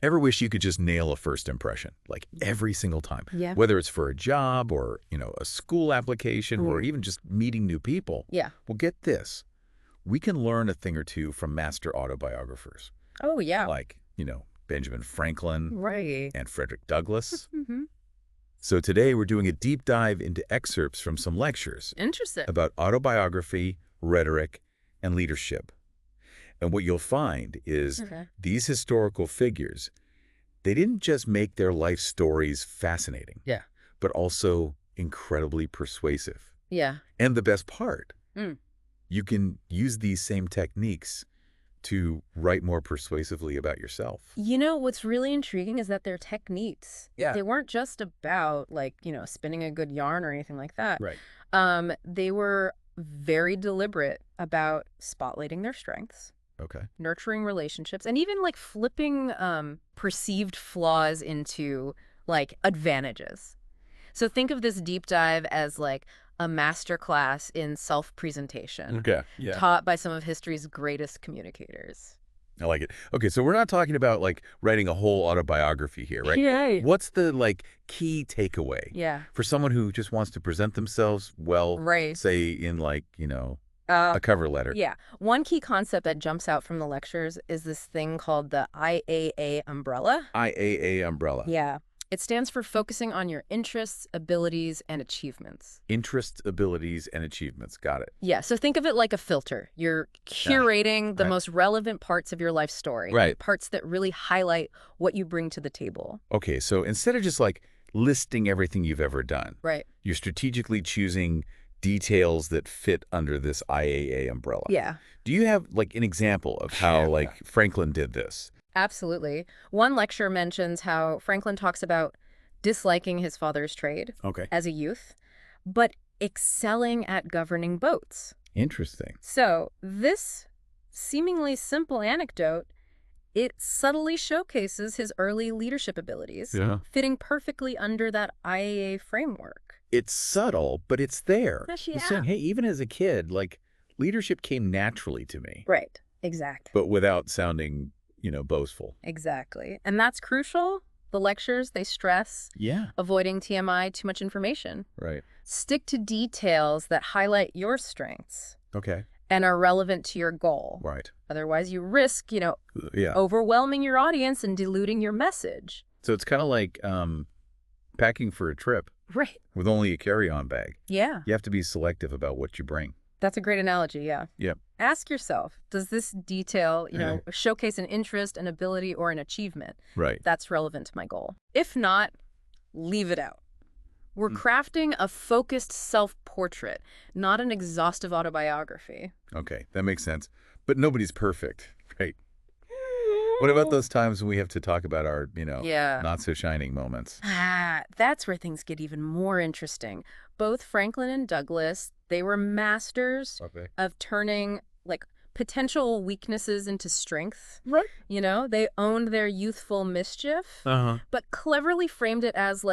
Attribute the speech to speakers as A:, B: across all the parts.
A: Ever wish you could just nail a first impression, like every single time?
B: Yeah.
A: Whether it's for a job or, a school application or
B: Mm.
A: even just meeting new people.
B: Yeah.
A: Well, get this. We can learn a thing or two from master autobiographers
B: Oh, yeah.
A: like, Benjamin Franklin
B: Right.
A: and Frederick Douglass.
B: Mm-hmm.
A: So today we're doing a deep dive into excerpts from some lectures
B: Interesting.
A: about autobiography, rhetoric, and leadership. And what you'll find is
B: Okay.
A: these historical figures, they didn't just make their life stories fascinating,
B: Yeah.
A: but also incredibly persuasive.
B: Yeah.
A: And the best part,
B: Mm.
A: you can use these same techniques to write more persuasively about yourself.
B: What's really intriguing is that their techniques,
A: Yeah.
B: they weren't just about spinning a good yarn or anything like that.
A: Right.
B: They were very deliberate about spotlighting their strengths,
A: Okay.
B: nurturing relationships, and even flipping perceived flaws into advantages. So think of this deep dive as a masterclass in self-presentation,
A: Okay. Yeah.
B: taught by some of history's greatest communicators.
A: I like it. Okay, so we're not talking about writing a whole autobiography here, right?
B: Yeah.
A: What's the key takeaway
B: Yeah.
A: for someone who just wants to present themselves well,
B: Right.
A: say in a cover letter?
B: Yeah. One key concept that jumps out from the lectures is this thing called the IAA umbrella.
A: IAA umbrella.
B: Yeah. It stands for focusing on your interests, abilities, and achievements.
A: Interests, abilities, and achievements. Got it.
B: Yeah. So think of it like a filter. You're curating the
A: right.
B: most relevant parts of your life story.
A: Right.
B: Parts that really highlight what you bring to the table.
A: Okay, so instead of just listing everything you've ever done,
B: Right.
A: you're strategically choosing details that fit under this IAA umbrella.
B: Yeah.
A: Do you have an example of how Franklin did this?
B: Absolutely. One lecture mentions how Franklin talks about disliking his father's trade
A: Okay.
B: as a youth, but excelling at governing boats.
A: Interesting.
B: So this seemingly simple anecdote, it subtly showcases his early leadership abilities,
A: Yeah.
B: fitting perfectly under that IAA framework.
A: It's subtle, but it's there.
B: Yes,
A: He's
B: yeah.
A: saying, hey, even as a kid, leadership came naturally to me,
B: Right. Exactly.
A: but without sounding, boastful.
B: Exactly. And that's crucial. The lectures, they stress
A: Yeah.
B: avoiding TMI, too much information.
A: Right.
B: Stick to details that highlight your strengths
A: Okay.
B: and are relevant to your goal.
A: Right.
B: Otherwise, you risk,
A: Yeah.
B: overwhelming your audience and diluting your message.
A: So it's kind of like packing for a trip
B: Right.
A: with only a carry-on bag.
B: Yeah.
A: You have to be selective about what you bring.
B: That's a great analogy, yeah.
A: Yep.
B: Ask yourself, does this detail, showcase an interest, an ability, or an achievement
A: Right.
B: that's relevant to my goal? If not, leave it out. We're crafting a focused self-portrait, not an exhaustive autobiography.
A: Okay, that makes sense. But nobody's perfect, right? What about those times when we have to talk about our,
B: Yeah.
A: not so shining moments?
B: That's where things get even more interesting. Both Franklin and Douglass, they were masters
A: Okay.
B: of turning potential weaknesses into strength.
A: Right.
B: They owned their youthful mischief,
A: Uh-huh.
B: but cleverly framed it as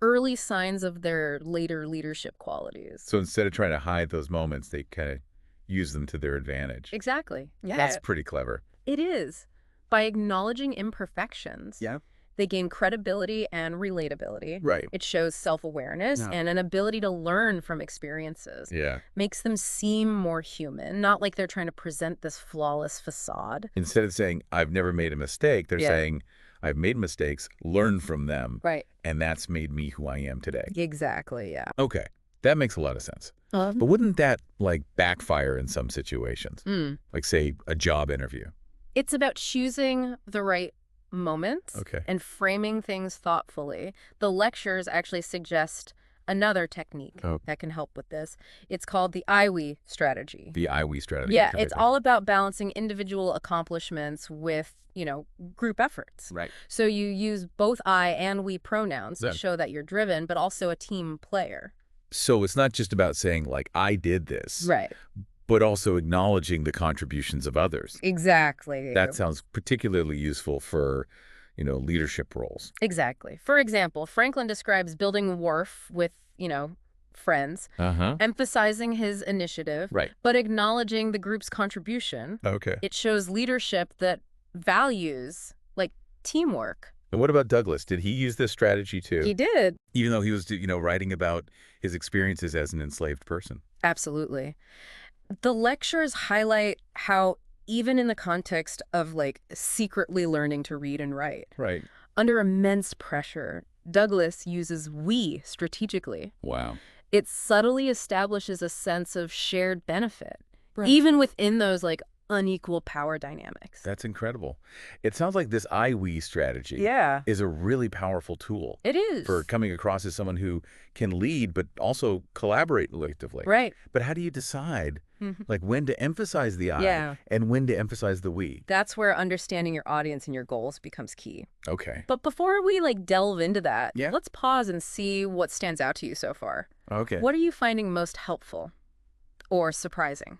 B: early signs of their later leadership qualities.
A: So instead of trying to hide those moments, they kind of use them to their advantage.
B: Exactly. Yeah.
A: That's pretty clever.
B: It is. By acknowledging imperfections,
A: Yeah.
B: they gain credibility and relatability.
A: Right.
B: It shows self-awareness
A: Yeah.
B: and an ability to learn from experiences.
A: Yeah.
B: Makes them seem more human, not like they're trying to present this flawless facade.
A: Instead of saying, I've never made a mistake, they're
B: Yeah.
A: saying, I've made mistakes, learn from them,
B: Right.
A: and that's made me who I am today.
B: Exactly, yeah.
A: Okay, that makes a lot of sense. But wouldn't that, backfire in some situations? Like, say, a job interview.
B: It's about choosing the right moment
A: Okay.
B: and framing things thoughtfully. The lectures actually suggest another technique that can help with this. It's called the IWE strategy.
A: The IWE strategy.
B: Yeah,
A: Okay,
B: it's
A: okay.
B: all about balancing individual accomplishments with, group efforts.
A: Right.
B: So you use both I and we pronouns
A: Yeah.
B: to show that you're driven, but also a team player.
A: So it's not just about saying, I did this,
B: Right.
A: but also acknowledging the contributions of others.
B: Exactly.
A: That sounds particularly useful for, leadership roles.
B: Exactly. For example, Franklin describes building a wharf with, friends,
A: Uh-huh.
B: emphasizing his initiative,
A: Right.
B: but acknowledging the group's contribution.
A: Okay.
B: It shows leadership that values teamwork.
A: And what about Douglas? Did he use this strategy too?
B: He did.
A: Even though he was, writing about his experiences as an enslaved person.
B: Absolutely. The lectures highlight how even in the context of like secretly learning to read and write,
A: Right.
B: under immense pressure, Douglas uses we strategically.
A: Wow.
B: It subtly establishes a sense of shared benefit,
C: Right.
B: even within those like unequal power dynamics.
A: That's incredible. It sounds like this I-we strategy
B: Yeah,
A: is a really powerful tool
B: it is.
A: for coming across as someone who can lead but also collaborate collectively.
B: Right.
A: But how do you decide
B: Mhm.
A: like when to emphasize the I
B: Yeah.
A: and when to emphasize the we?
B: That's where understanding your audience and your goals becomes key.
A: Okay.
B: But before we like delve into that,
A: Yeah.
B: let's pause and see what stands out to you so far.
A: Okay.
B: What are you finding most helpful or surprising?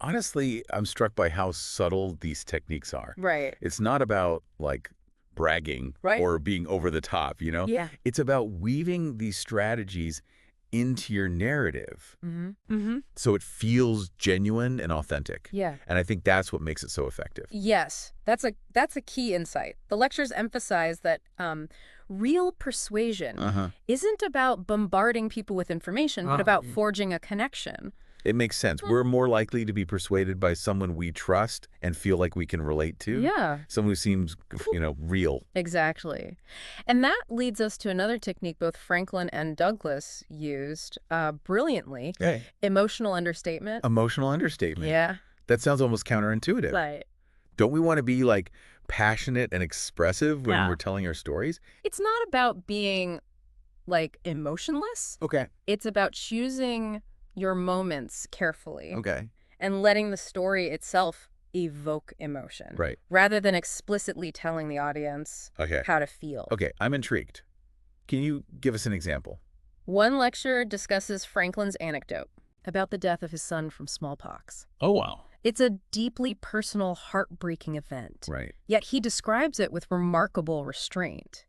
A: Honestly, I'm struck by how subtle these techniques are.
B: Right.
A: It's not about like bragging
B: Right.
A: or being over the top,
B: Yeah.
A: It's about weaving these strategies into your narrative
B: Mm-hmm. Mm-hmm.
A: so it feels genuine and authentic.
B: Yeah.
A: And I think that's what makes it so effective.
B: Yes, that's a key insight. The lectures emphasize that real persuasion
A: Uh-huh.
B: isn't about bombarding people with information, but about forging a connection.
A: It makes sense. We're more likely to be persuaded by someone we trust and feel like we can relate to.
B: Yeah,
A: Someone who seems, real.
B: exactly. And that leads us to another technique both Franklin and Douglas used brilliantly,
A: Okay.
B: emotional understatement.
A: Emotional understatement.
B: Yeah,
A: That sounds almost counterintuitive.
B: right.
A: Don't we want to be like passionate and expressive when
C: Yeah.
A: we're telling our stories?
B: It's not about being like emotionless.
A: Okay.
B: It's about choosing your moments carefully
A: Okay.
B: and letting the story itself evoke emotion,
A: Right.
B: rather than explicitly telling the audience
A: Okay.
B: how to feel.
A: Okay. I'm intrigued. Can you give us an example?
B: One lecture discusses Franklin's anecdote about the death of his son from smallpox.
A: Oh, wow.
B: It's a deeply personal, heartbreaking event.
A: Right.
B: Yet he describes it with remarkable restraint,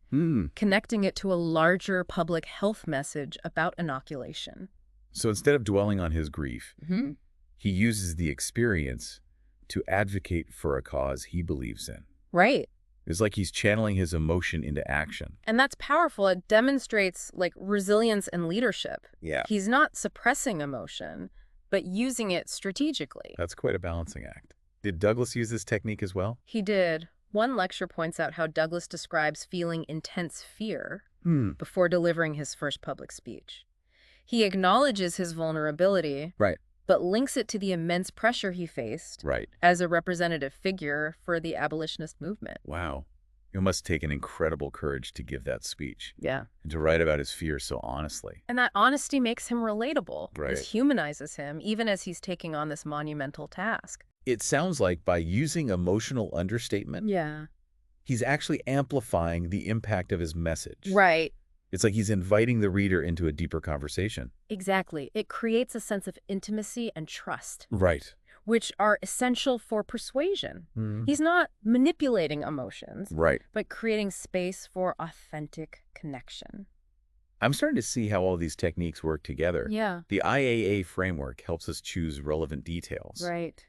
B: connecting it to a larger public health message about inoculation.
A: So instead of dwelling on his grief,
B: Mm-hmm.
A: he uses the experience to advocate for a cause he believes in.
B: Right.
A: It's like he's channeling his emotion into action.
B: And that's powerful. It demonstrates like resilience and leadership.
A: Yeah.
B: He's not suppressing emotion, but using it strategically.
A: That's quite a balancing act. Did Douglas use this technique as well?
B: He did. One lecture points out how Douglas describes feeling intense fear before delivering his first public speech. He acknowledges his vulnerability,
A: Right.
B: but links it to the immense pressure he faced
A: Right.
B: as a representative figure for the abolitionist movement.
A: Wow. It must take an incredible courage to give that speech
B: Yeah.
A: and to write about his fears so honestly.
B: And that honesty makes him relatable.
A: Right.
B: It humanizes him, even as he's taking on this monumental task.
A: It sounds like by using emotional understatement,
B: Yeah.
A: he's actually amplifying the impact of his message.
B: Right.
A: It's like he's inviting the reader into a deeper conversation.
B: Exactly. It creates a sense of intimacy and trust,
A: Right.
B: which are essential for persuasion. He's not manipulating emotions,
A: Right.
B: but creating space for authentic connection.
A: I'm starting to see how all these techniques work together.
B: Yeah.
A: The IAA framework helps us choose relevant details.
B: Right.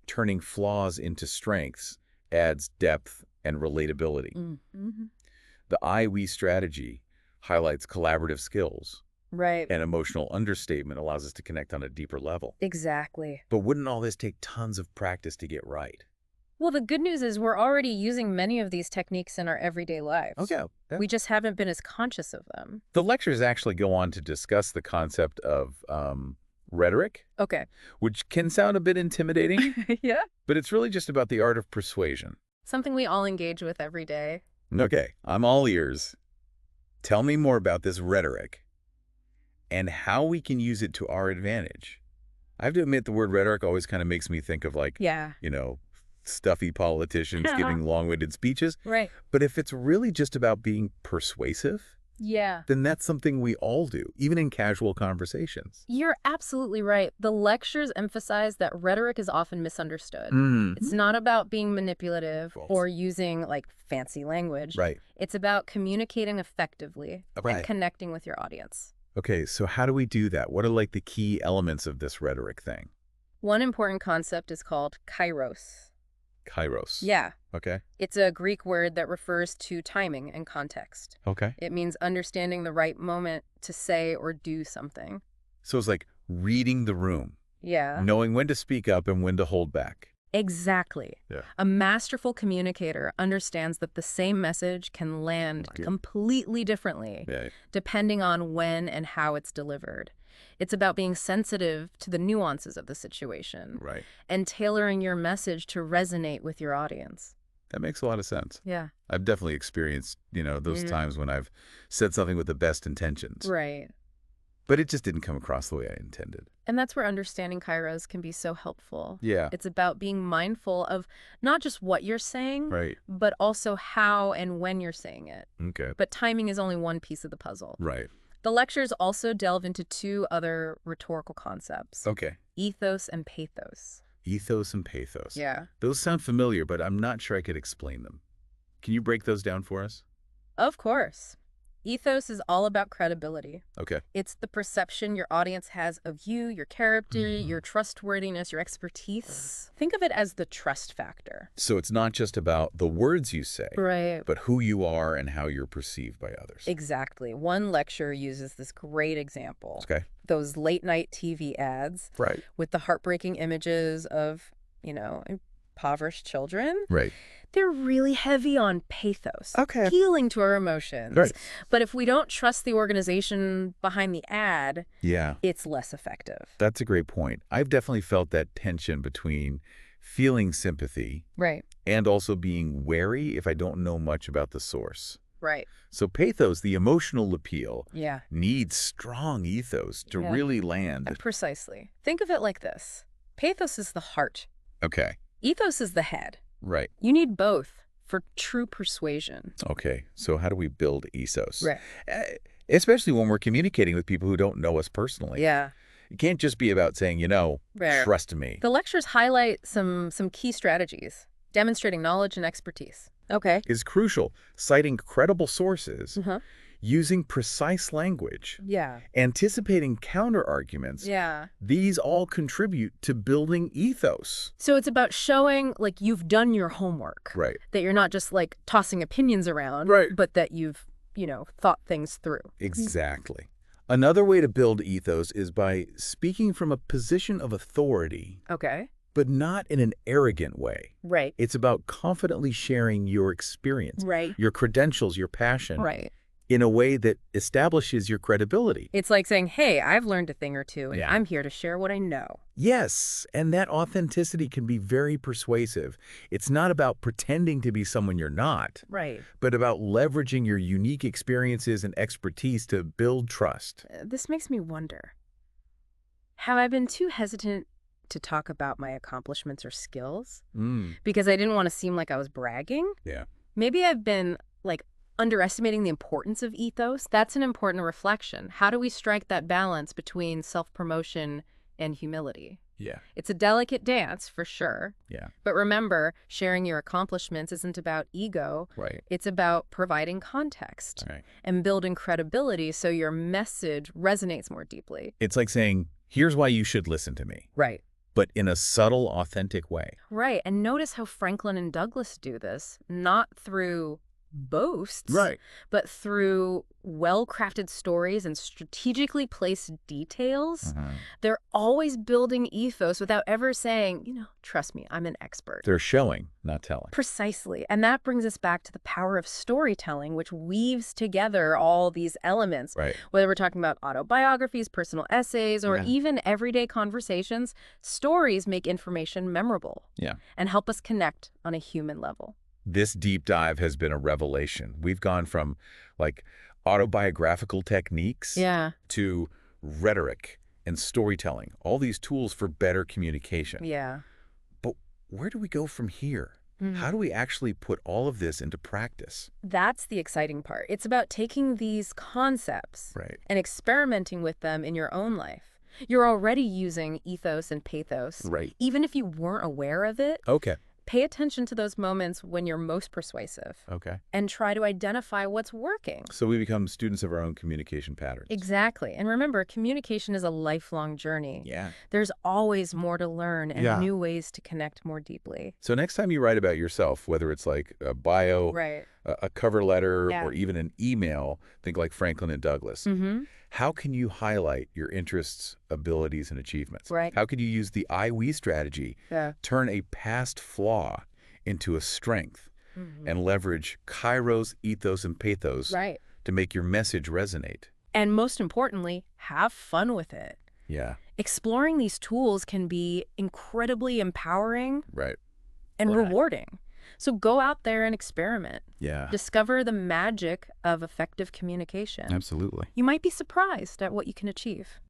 A: Turning flaws into strengths adds depth and relatability.
B: Mm-hmm.
A: The I-we strategy highlights collaborative skills,
B: Right.
A: and emotional understatement allows us to connect on a deeper level.
B: Exactly.
A: But wouldn't all this take tons of practice to get right?
B: Well, the good news is we're already using many of these techniques in our everyday lives.
A: Okay.
B: We just haven't been as conscious of them.
A: The lectures actually go on to discuss the concept of rhetoric,
B: Okay.
A: which can sound a bit intimidating,
B: Yeah.
A: but it's really just about the art of persuasion.
B: Something we all engage with every day.
A: Okay, I'm all ears. Tell me more about this rhetoric and how we can use it to our advantage. I have to admit the word rhetoric always kind of makes me think of like,
B: Yeah.
A: stuffy politicians giving long-winded speeches.
B: Right.
A: But if it's really just about being persuasive,
B: Yeah.
A: then that's something we all do, even in casual conversations.
B: You're absolutely right. The lectures emphasize that rhetoric is often misunderstood. It's not about being manipulative
A: False.
B: or using like fancy language.
A: Right.
B: It's about communicating effectively
A: Right.
B: and connecting with your audience.
A: Okay, so how do we do that? What are like the key elements of this rhetoric thing?
B: One important concept is called kairos.
A: Kairos.
B: Yeah.
A: Okay.
B: It's a Greek word that refers to timing and context.
A: Okay.
B: It means understanding the right moment to say or do something.
A: So it's like reading the room,
B: Yeah.
A: knowing when to speak up and when to hold back.
B: Exactly.
A: Yeah.
B: A masterful communicator understands that the same message can land
A: Yeah.
B: completely differently
A: Yeah.
B: depending on when and how it's delivered. It's about being sensitive to the nuances of the situation
A: Right.
B: and tailoring your message to resonate with your audience.
A: That makes a lot of sense.
B: Yeah.
A: I've definitely experienced, those times when I've said something with the best intentions,
B: Right.
A: but it just didn't come across the way I intended.
B: And that's where understanding Kairos can be so helpful.
A: Yeah.
B: It's about being mindful of not just what you're saying,
A: Right.
B: but also how and when you're saying it.
A: Okay.
B: But timing is only one piece of the puzzle.
A: Right.
B: The lectures also delve into two other rhetorical concepts,
A: Okay.
B: ethos and pathos.
A: Ethos and pathos.
B: Yeah.
A: Those sound familiar, but I'm not sure I could explain them. Can you break those down for us?
B: Of course. Ethos is all about credibility.
A: Okay.
B: It's the perception your audience has of you, your character, your trustworthiness, your expertise. Think of it as the trust factor.
A: So it's not just about the words you say,
B: Right.
A: but who you are and how you're perceived by others.
B: Exactly. One lecturer uses this great example.
A: Okay.
B: Those late night TV ads
A: Right.
B: with the heartbreaking images of, impoverished children.
A: Right.
B: They're really heavy on pathos.
A: Okay.
B: Appealing to our emotions.
A: Right.
B: But if we don't trust the organization behind the ad,
A: Yeah.
B: it's less effective.
A: That's a great point. I've definitely felt that tension between feeling sympathy
B: Right.
A: and also being wary if I don't know much about the source.
B: Right.
A: So pathos, the emotional appeal,
B: Yeah.
A: needs strong ethos to
B: Yeah.
A: really land.
B: Precisely. Think of it like this. Pathos is the heart.
A: Okay.
B: Ethos is the head.
A: Right.
B: You need both for true persuasion.
A: Okay. So how do we build ethos?
B: Right.
A: Especially when we're communicating with people who don't know us personally.
B: Yeah.
A: It can't just be about saying,
B: Right.
A: trust me.
B: The lectures highlight some key strategies, demonstrating knowledge and expertise. Okay.
A: Is crucial. Citing credible sources,
B: Uh-huh.
A: using precise language,
B: Yeah.
A: anticipating counter-arguments.
B: Yeah.
A: These all contribute to building ethos.
B: So it's about showing like you've done your homework.
A: Right.
B: That you're not just like tossing opinions around,
A: Right.
B: but that you've, thought things through.
A: Exactly. Another way to build ethos is by speaking from a position of authority,
B: Okay.
A: but not in an arrogant way.
B: Right.
A: It's about confidently sharing your experience,
B: Right.
A: your credentials, your passion,
B: Right.
A: in a way that establishes your credibility.
B: It's like saying, hey, I've learned a thing or two, and
A: Yeah.
B: I'm here to share what I know.
A: Yes, and that authenticity can be very persuasive. It's not about pretending to be someone you're not,
B: Right.
A: but about leveraging your unique experiences and expertise to build trust.
B: This makes me wonder, have I been too hesitant to talk about my accomplishments or skills? Because I didn't want to seem like I was bragging?
A: Yeah.
B: Maybe I've been, underestimating the importance of ethos. That's an important reflection. How do we strike that balance between self-promotion and humility?
A: Yeah.
B: It's a delicate dance, for sure.
A: Yeah.
B: But remember, sharing your accomplishments isn't about ego.
A: Right.
B: It's about providing context
A: Right.
B: and building credibility so your message resonates more deeply.
A: It's like saying, here's why you should listen to me,
B: Right.
A: but in a subtle, authentic way.
B: Right. And notice how Franklin and Douglas do this, not through boasts, but through well-crafted stories and strategically placed details. They're always building ethos without ever saying, trust me, I'm an expert.
A: They're showing, not telling.
B: Precisely. And that brings us back to the power of storytelling, which weaves together all these elements.
A: Right.
B: Whether we're talking about autobiographies, personal essays, or
A: Yeah.
B: even everyday conversations, stories make information memorable.
A: Yeah.
B: And help us connect on a human level.
A: This deep dive has been a revelation. We've gone from autobiographical techniques to rhetoric and storytelling, all these tools for better communication.
B: Yeah.
A: But where do we go from here? How do we actually put all of this into practice?
B: That's the exciting part. It's about taking these concepts and experimenting with them in your own life. You're already using ethos and pathos.
A: Right.
B: Even if you weren't aware of it.
A: Okay.
B: Pay attention to those moments when you're most persuasive.
A: Okay.
B: And try to identify what's working.
A: So we become students of our own communication patterns.
B: Exactly. And remember, communication is a lifelong journey.
A: Yeah.
B: There's always more to learn and new ways to connect more deeply.
A: So next time you write about yourself, whether it's like a bio, a cover letter, or even an email, think like Franklin and Douglas. How can you highlight your interests, abilities, and achievements? How can you use the I-We strategy, turn a past flaw into a strength, and leverage kairos, ethos, and pathos to make your message resonate?
B: And most importantly, have fun with it.
A: Yeah.
B: Exploring these tools can be incredibly empowering and rewarding. So go out there and experiment.
A: Yeah.
B: Discover the magic of effective communication.
A: Absolutely.
B: You might be surprised at what you can achieve.